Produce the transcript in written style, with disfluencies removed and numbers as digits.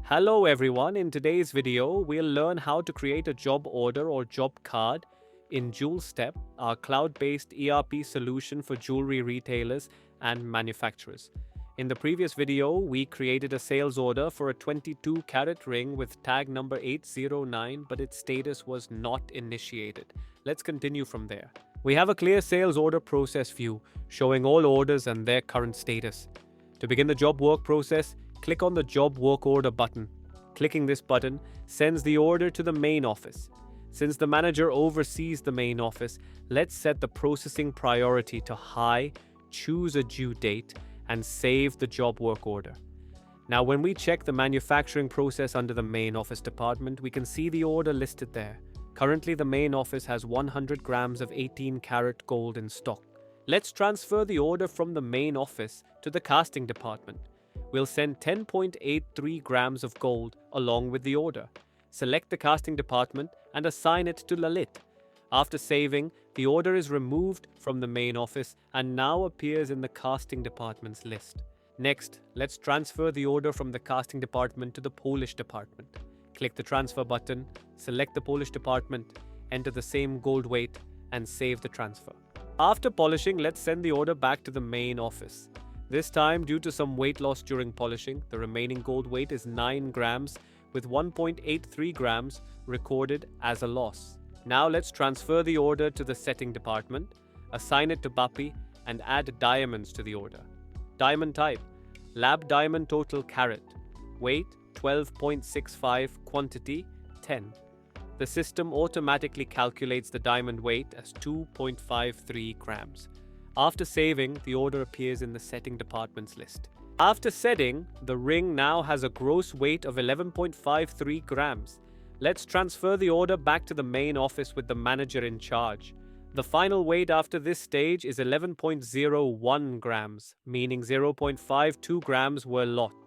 Hello everyone, in today's video, we'll learn how to create a job order or job card in Jewelstep, our cloud-based ERP solution for jewelry retailers and manufacturers. In the previous video, we created a sales order for a 22-carat ring with tag number 809, but its status was not initiated. Let's continue from there. We have a clear sales order process view showing all orders and their current status. To begin the job work process, click on the Job Work Order button. Clicking this button sends the order to the main office. Since the manager oversees the main office, let's set the processing priority to high, choose a due date, and save the job work order. Now, when we check the manufacturing process under the main office department, we can see the order listed there. Currently, the main office has 100 grams of 18-carat gold in stock. Let's transfer the order from the main office to the casting department. We'll send 10.83 grams of gold along with the order. Select the casting department and assign it to Lalit. After saving, the order is removed from the main office and now appears in the casting department's list. Next, let's transfer the order from the casting department to the polish department. Click the transfer button, select the polish department, enter the same gold weight, and save the transfer. After polishing, let's send the order back to the main office. This time, due to some weight loss during polishing, the remaining gold weight is 9 grams with 1.83 grams recorded as a loss. Now let's transfer the order to the setting department, assign it to Bapi, and add diamonds to the order. Diamond type, lab diamond total carat, weight 12.65, quantity 10. The system automatically calculates the diamond weight as 2.53 grams. After saving, the order appears in the setting department's list. After setting, the ring now has a gross weight of 11.53 grams. Let's transfer the order back to the main office with the manager in charge. The final weight after this stage is 11.01 grams, meaning 0.52 grams were lost.